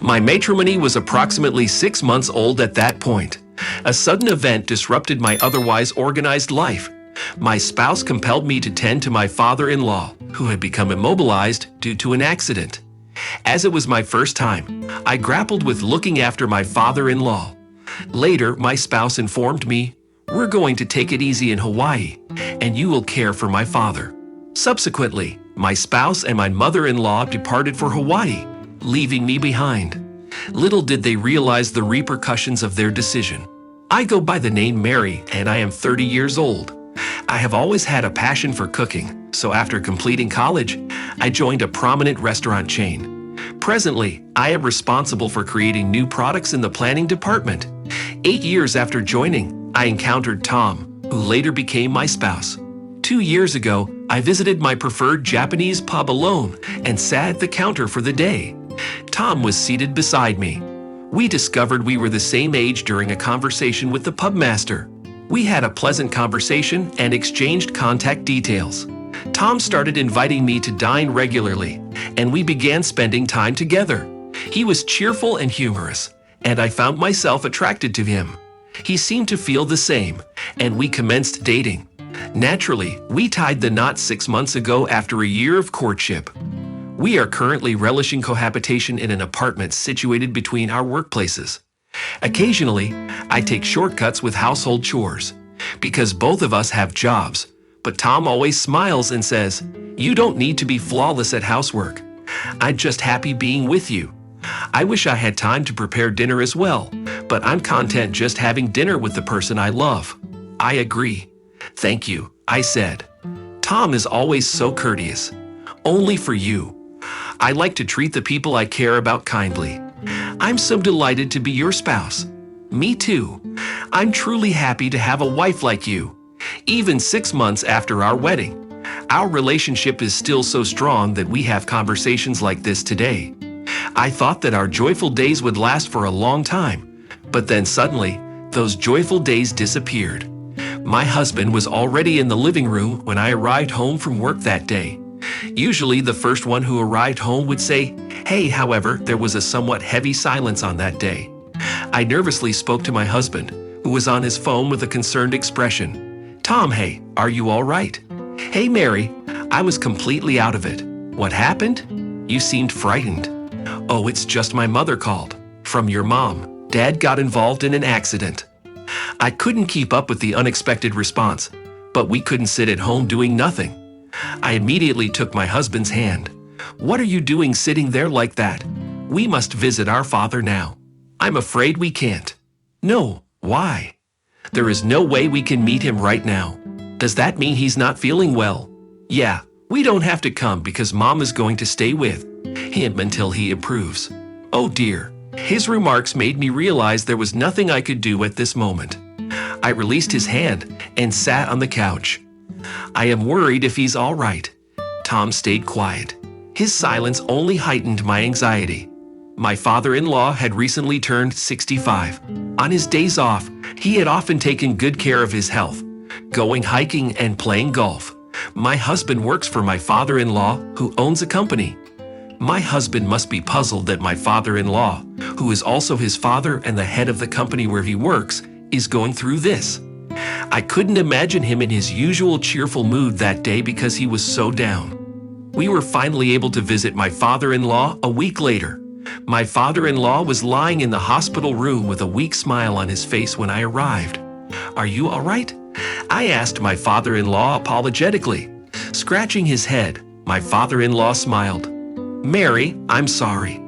My matrimony was approximately 6 months old at that point. A sudden event disrupted my otherwise organized life. My spouse compelled me to tend to my father-in-law, who had become immobilized due to an accident. As it was my first time, I grappled with looking after my father-in-law. Later, my spouse informed me, "We're going to take it easy in Hawaii, and you will care for my father." Subsequently, my spouse and my mother-in-law departed for Hawaii, leaving me behind. Little did they realize the repercussions of their decision. I go by the name Mary, and I am 30 years old. I have always had a passion for cooking, so after completing college, I joined a prominent restaurant chain. Presently, I am responsible for creating new products in the planning department. 8 years after joining, I encountered Tom, who later became my spouse. 2 years ago, I visited my preferred Japanese pub alone and sat at the counter for the day. Tom was seated beside me. We discovered we were the same age during a conversation with the pubmaster. We had a pleasant conversation and exchanged contact details. Tom started inviting me to dine regularly, and we began spending time together. He was cheerful and humorous, and I found myself attracted to him. He seemed to feel the same, and we commenced dating. Naturally, we tied the knot 6 months ago after a year of courtship. We are currently relishing cohabitation in an apartment situated between our workplaces. Occasionally, I take shortcuts with household chores, because both of us have jobs, but Tom always smiles and says, "You don't need to be flawless at housework. I'm just happy being with you. I wish I had time to prepare dinner as well, but I'm content just having dinner with the person I love." I agree. "Thank you," I said. Tom is always so courteous. "Only for you. I like to treat the people I care about kindly. I'm so delighted to be your spouse." "Me too. I'm truly happy to have a wife like you." Even 6 months after our wedding, our relationship is still so strong that we have conversations like this today. I thought that our joyful days would last for a long time, but then suddenly, those joyful days disappeared. My husband was already in the living room when I arrived home from work that day. Usually the first one who arrived home would say, "Hey," however, there was a somewhat heavy silence on that day. I nervously spoke to my husband, who was on his phone with a concerned expression. "Tom, hey, are you all right?" "Hey, Mary, I was completely out of it. What happened? You seemed frightened." "Oh, it's just my mother called. From your mom. Dad got involved in an accident." I couldn't keep up with the unexpected response, but we couldn't sit at home doing nothing. I immediately took my husband's hand. "What are you doing sitting there like that? We must visit our father now." "I'm afraid we can't." "No, why?" "There is no way we can meet him right now." "Does that mean he's not feeling well?" "Yeah, we don't have to come because Mom is going to stay with him until he improves." Oh dear. His remarks made me realize there was nothing I could do at this moment. I released his hand and sat on the couch. "I am worried if he's all right." Tom stayed quiet. His silence only heightened my anxiety. My father-in-law had recently turned 65. On his days off, he had often taken good care of his health, going hiking and playing golf. My husband works for my father-in-law, who owns a company. My husband must be puzzled that my father-in-law, who is also his father and the head of the company where he works, is going through this. I couldn't imagine him in his usual cheerful mood that day because he was so down. We were finally able to visit my father-in-law a week later. My father-in-law was lying in the hospital room with a weak smile on his face when I arrived. "Are you all right?" I asked my father-in-law apologetically. Scratching his head, my father-in-law smiled. "Mary, I'm sorry.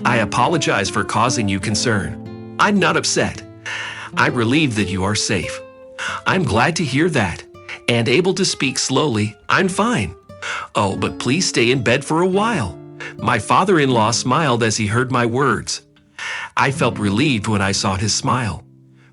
I apologize for causing you concern. I'm not upset. I'm relieved that you are safe." "I'm glad to hear that." And able to speak slowly, "I'm fine." "Oh, but please stay in bed for a while." My father-in-law smiled as he heard my words. I felt relieved when I saw his smile.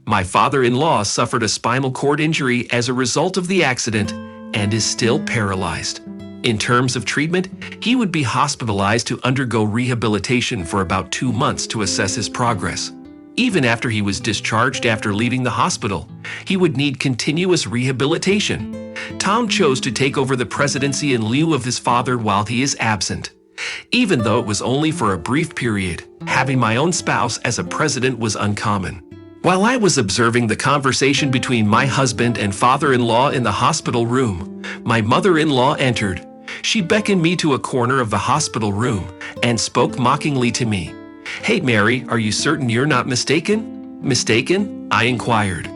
My father-in-law suffered a spinal cord injury as a result of the accident and is still paralyzed. In terms of treatment, he would be hospitalized to undergo rehabilitation for about 2 months to assess his progress. Even after he was discharged after leaving the hospital, he would need continuous rehabilitation. Tom chose to take over the presidency in lieu of his father while he is absent. Even though it was only for a brief period, having my own spouse as a president was uncommon. While I was observing the conversation between my husband and father-in-law in the hospital room, my mother-in-law entered. She beckoned me to a corner of the hospital room and spoke mockingly to me. "Hey Mary, are you certain you're not mistaken?" "Mistaken?" I inquired.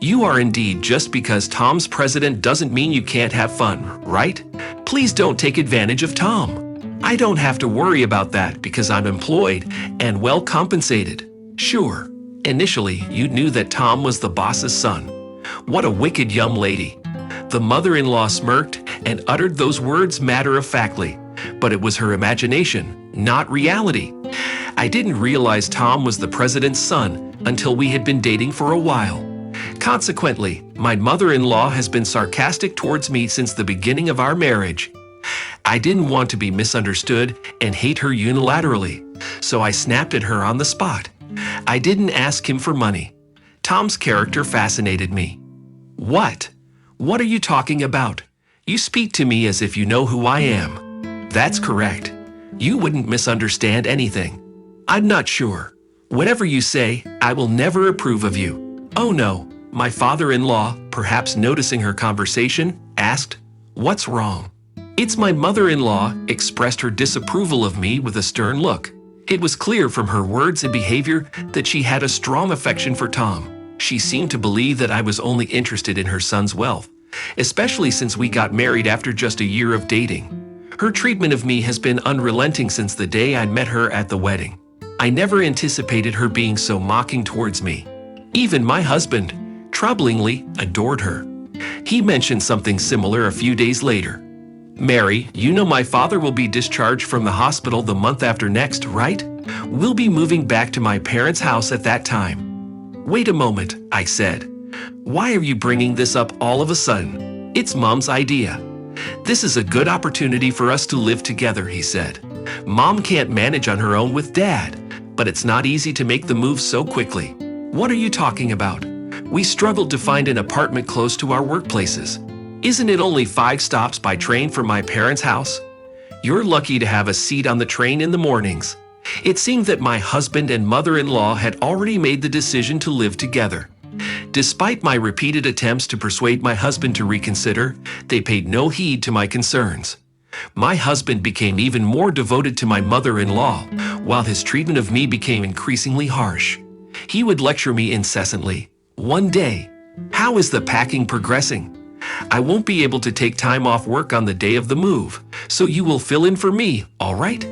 "You are indeed. Just because Tom's president doesn't mean you can't have fun, right? Please don't take advantage of Tom. I don't have to worry about that because I'm employed and well compensated." "Sure. Initially, you knew that Tom was the boss's son. What a wicked young lady." The mother-in-law smirked and uttered those words matter-of-factly, but it was her imagination, not reality. I didn't realize Tom was the president's son until we had been dating for a while. Consequently, my mother-in-law has been sarcastic towards me since the beginning of our marriage. I didn't want to be misunderstood and hate her unilaterally, so I snapped at her on the spot. I didn't ask him for money. Tom's character fascinated me. "What? What are you talking about? You speak to me as if you know who I am." "That's correct. You wouldn't misunderstand anything." "I'm not sure. Whatever you say, I will never approve of you." "Oh no." My father-in-law, perhaps noticing her conversation, asked, "What's wrong?" "It's my mother-in-law," expressed her disapproval of me with a stern look. It was clear from her words and behavior that she had a strong affection for Tom. She seemed to believe that I was only interested in her son's wealth, especially since we got married after just a year of dating. Her treatment of me has been unrelenting since the day I met her at the wedding. I never anticipated her being so mocking towards me. Even my husband, troublingly, adored her. He mentioned something similar a few days later. "Mary, you know my father will be discharged from the hospital the month after next, right? We'll be moving back to my parents' house at that time." "Wait a moment," I said. "Why are you bringing this up all of a sudden?" "It's Mom's idea." "This is a good opportunity for us to live together," he said. "Mom can't manage on her own with Dad, but it's not easy to make the move so quickly." "What are you talking about? We struggled to find an apartment close to our workplaces. Isn't it only 5 stops by train from my parents' house? You're lucky to have a seat on the train in the mornings." It seemed that my husband and mother-in-law had already made the decision to live together. Despite my repeated attempts to persuade my husband to reconsider, they paid no heed to my concerns. My husband became even more devoted to my mother-in-law, while his treatment of me became increasingly harsh. He would lecture me incessantly. One day, "How is the packing progressing? I won't be able to take time off work on the day of the move, so you will fill in for me, all right?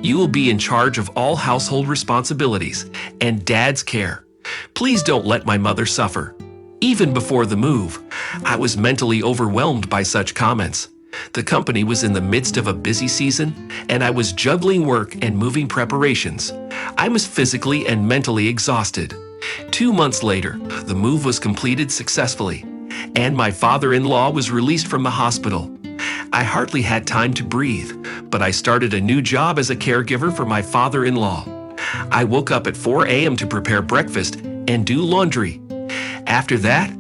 You will be in charge of all household responsibilities and Dad's care. Please don't let my mother suffer." Even before the move, I was mentally overwhelmed by such comments. The company was in the midst of a busy season, and I was juggling work and moving preparations. I was physically and mentally exhausted. 2 months later, the move was completed successfully, and my father-in-law was released from the hospital. I hardly had time to breathe, but I started a new job as a caregiver for my father-in-law. I woke up at 4 a.m. to prepare breakfast and do laundry. After that,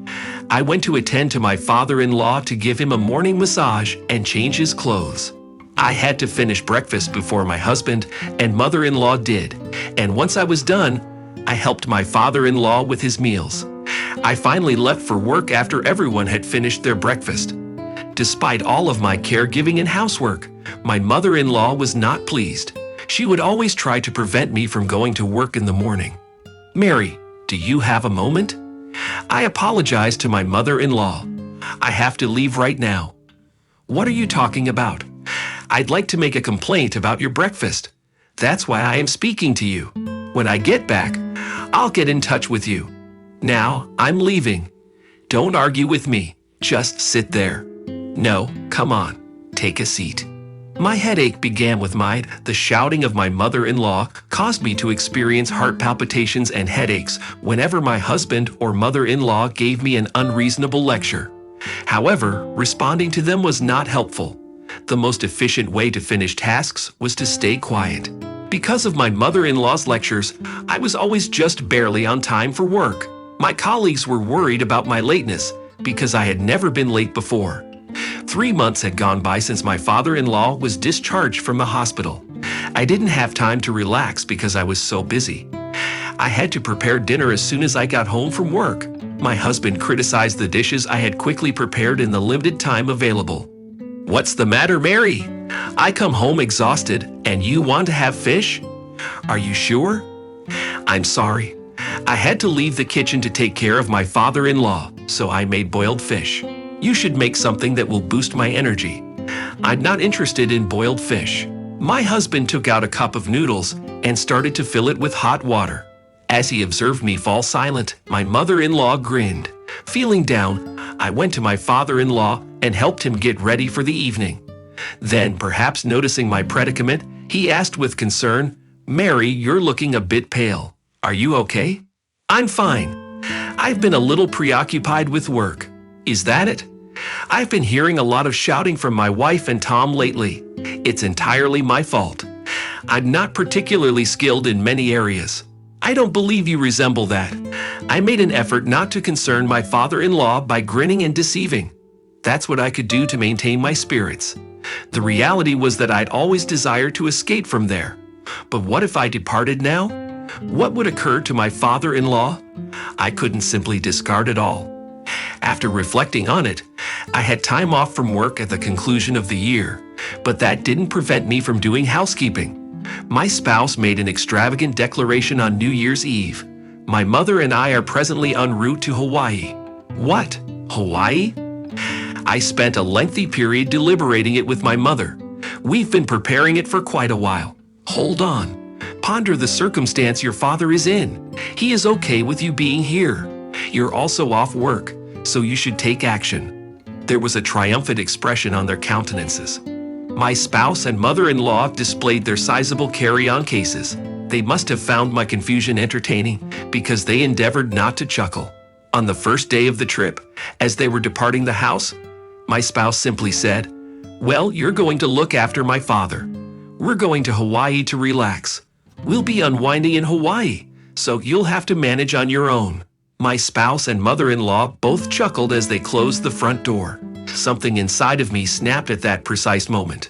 I went to attend to my father-in-law to give him a morning massage and change his clothes. I had to finish breakfast before my husband and mother-in-law did, and once I was done, I helped my father-in-law with his meals. I finally left for work after everyone had finished their breakfast. Despite all of my caregiving and housework, my mother-in-law was not pleased. She would always try to prevent me from going to work in the morning. "Mary, do you have a moment?" I apologized to my mother-in-law. "I have to leave right now." "What are you talking about?" "I'd like to make a complaint about your breakfast. That's why I am speaking to you. When I get back, I'll get in touch with you. Now, I'm leaving. Don't argue with me. Just sit there." "No, come on. Take a seat." My headache began with the shouting of my mother-in-law caused me to experience heart palpitations and headaches whenever my husband or mother-in-law gave me an unreasonable lecture. However, responding to them was not helpful. The most efficient way to finish tasks was to stay quiet. Because of my mother-in-law's lectures, I was always just barely on time for work. My colleagues were worried about my lateness because I had never been late before. 3 months had gone by since my father-in-law was discharged from the hospital. I didn't have time to relax because I was so busy. I had to prepare dinner as soon as I got home from work. My husband criticized the dishes I had quickly prepared in the limited time available. "What's the matter, Mary? I come home exhausted and you want to have fish? Are you sure?" "I'm sorry. I had to leave the kitchen to take care of my father-in-law, so I made boiled fish. You should make something that will boost my energy." "I'm not interested in boiled fish." My husband took out a cup of noodles and started to fill it with hot water. As he observed me fall silent, my mother-in-law grinned. Feeling down, I went to my father-in-law and helped him get ready for the evening. Then, perhaps noticing my predicament, he asked with concern, "Mary, you're looking a bit pale. Are you okay?" "I'm fine. I've been a little preoccupied with work." "Is that it?" "I've been hearing a lot of shouting from my wife and Tom lately. It's entirely my fault. I'm not particularly skilled in many areas." "I don't believe you resemble that. I made an effort not to concern my father-in-law by grinning and deceiving. That's what I could do to maintain my spirits. The reality was that I'd always desired to escape from there. But what if I departed now? What would occur to my father-in-law? I couldn't simply discard it all. After reflecting on it, I had time off from work at the conclusion of the year, but that didn't prevent me from doing housekeeping. My spouse made an extravagant declaration on New Year's Eve. "My mother and I are presently en route to Hawaii." "What? Hawaii?" I spent a lengthy period deliberating it with my mother. "We've been preparing it for quite a while." "Hold on. Ponder the circumstance your father is in. He is okay with you being here. You're also off work, so you should take action." There was a triumphant expression on their countenances. My spouse and mother-in-law displayed their sizable carry-on cases. They must have found my confusion entertaining because they endeavored not to chuckle. On the first day of the trip, as they were departing the house, my spouse simply said, "Well, you're going to look after my father. We're going to Hawaii to relax. We'll be unwinding in Hawaii, so you'll have to manage on your own." My spouse and mother-in-law both chuckled as they closed the front door. Something inside of me snapped at that precise moment.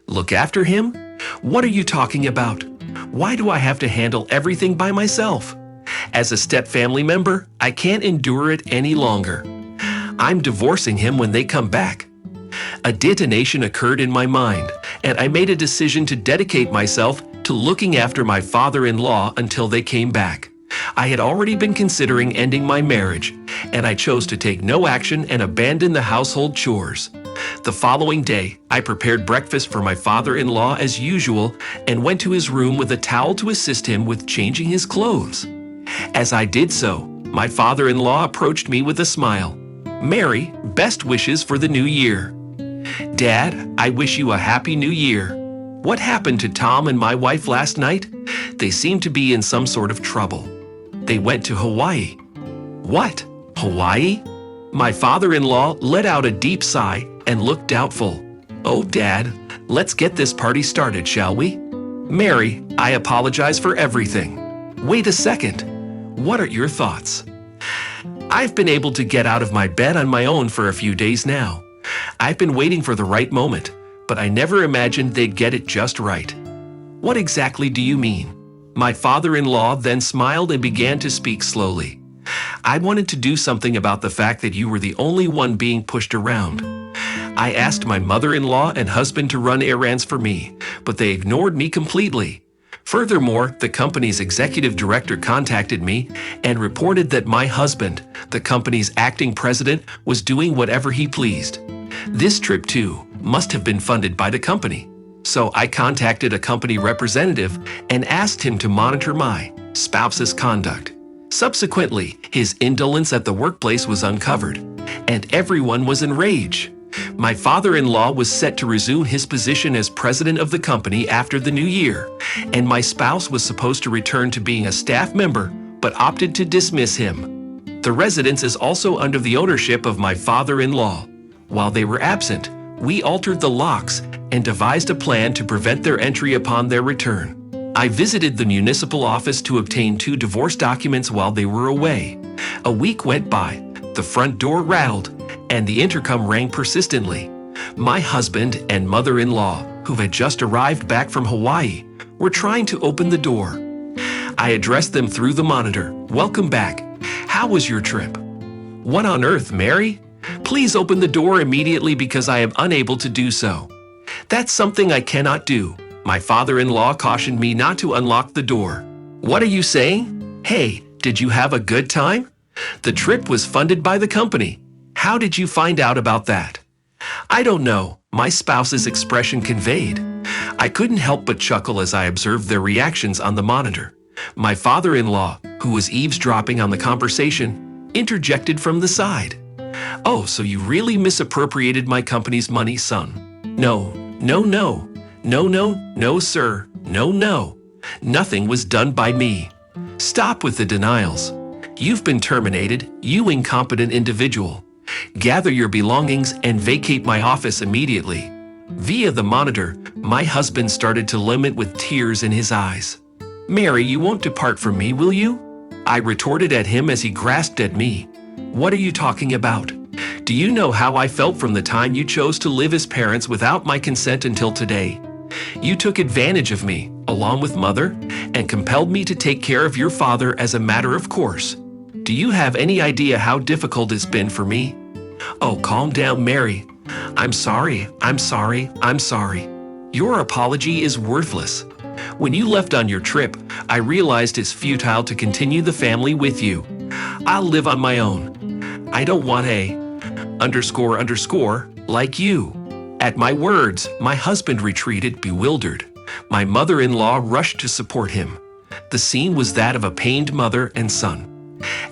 "Look after him? What are you talking about? Why do I have to handle everything by myself? As a step-family member, I can't endure it any longer. I'm divorcing him when they come back." A detonation occurred in my mind, and I made a decision to dedicate myself to looking after my father-in-law until they came back. I had already been considering ending my marriage, and I chose to take no action and abandon the household chores. The following day, I prepared breakfast for my father-in-law as usual and went to his room with a towel to assist him with changing his clothes. As I did so, my father-in-law approached me with a smile. "Mary, best wishes for the new year." "Dad, I wish you a happy new year. What happened to Tom and my wife last night? They seem to be in some sort of trouble." "They went to Hawaii." "What? Hawaii?" My father-in-law let out a deep sigh and looked doubtful. "Oh, Dad, let's get this party started, shall we?" "Mary, I apologize for everything." "Wait a second. What are your thoughts?" "I've been able to get out of my bed on my own for a few days now. I've been waiting for the right moment, but I never imagined they'd get it just right." "What exactly do you mean?" My father-in-law then smiled and began to speak slowly. "I wanted to do something about the fact that you were the only one being pushed around. I asked my mother-in-law and husband to run errands for me, but they ignored me completely. Furthermore, the company's executive director contacted me and reported that my husband, the company's acting president, was doing whatever he pleased. This trip, too, must have been funded by the company. So I contacted a company representative and asked him to monitor my spouse's conduct. Subsequently, his indolence at the workplace was uncovered, and everyone was enraged. My father-in-law was set to resume his position as president of the company after the new year, and my spouse was supposed to return to being a staff member, but opted to dismiss him. The residence is also under the ownership of my father-in-law. While they were absent, we altered the locks and devised a plan to prevent their entry upon their return. I visited the municipal office to obtain 2 divorce documents while they were away. A week went by, the front door rattled, and the intercom rang persistently. My husband and mother-in-law who had just arrived back from Hawaii, were trying to open the door. I addressed them through the monitor. "Welcome back. How was your trip?" "What on earth, Mary? Please open the door immediately because I am unable to do so." "That's something I cannot do. My father-in-law cautioned me not to unlock the door." "What are you saying? Hey, did you have a good time? The trip was funded by the company. How did you find out about that?" "I don't know," my spouse's expression conveyed. I couldn't help but chuckle as I observed their reactions on the monitor. My father-in-law, who was eavesdropping on the conversation, interjected from the side. "Oh, so you really misappropriated my company's money, son?" No, sir. No. Nothing was done by me." "Stop with the denials. You've been terminated, you incompetent individual. Gather your belongings and vacate my office immediately." Via the monitor, my husband started to lament with tears in his eyes. "Mary, you won't depart from me, will you?" I retorted at him as he grasped at me. "What are you talking about? Do you know how I felt from the time you chose to live as parents without my consent until today? You took advantage of me, along with Mother, and compelled me to take care of your father as a matter of course. Do you have any idea how difficult it's been for me?" "Oh, calm down, Mary. I'm sorry. Your apology is worthless. When you left on your trip, I realized it's futile to continue the family with you. I'll live on my own. I don't want a ... like you." At my words, my husband retreated, bewildered. My mother-in-law rushed to support him. The scene was that of a pained mother and son.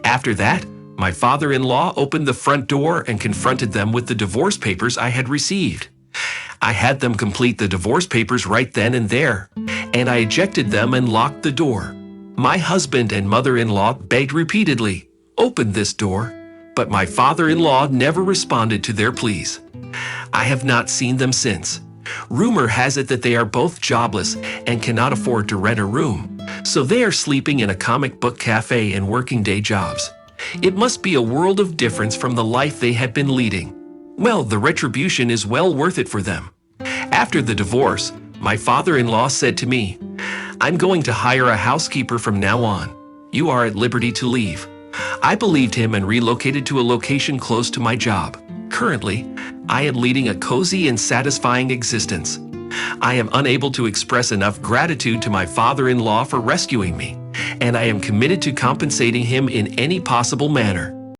After that, my father-in-law opened the front door and confronted them with the divorce papers I had received. I had them complete the divorce papers right then and there, and I ejected them and locked the door. My husband and mother-in-law begged repeatedly, "Open this door," but my father-in-law never responded to their pleas. I have not seen them since. Rumor has it that they are both jobless and cannot afford to rent a room, so they are sleeping in a comic book cafe and working day jobs. It must be a world of difference from the life they had been leading. Well, the retribution is well worth it for them. After the divorce, my father-in-law said to me, "I'm going to hire a housekeeper from now on. You are at liberty to leave." I believed him and relocated to a location close to my job. Currently, I am leading a cozy and satisfying existence. I am unable to express enough gratitude to my father-in-law for rescuing me, and I am committed to compensating him in any possible manner.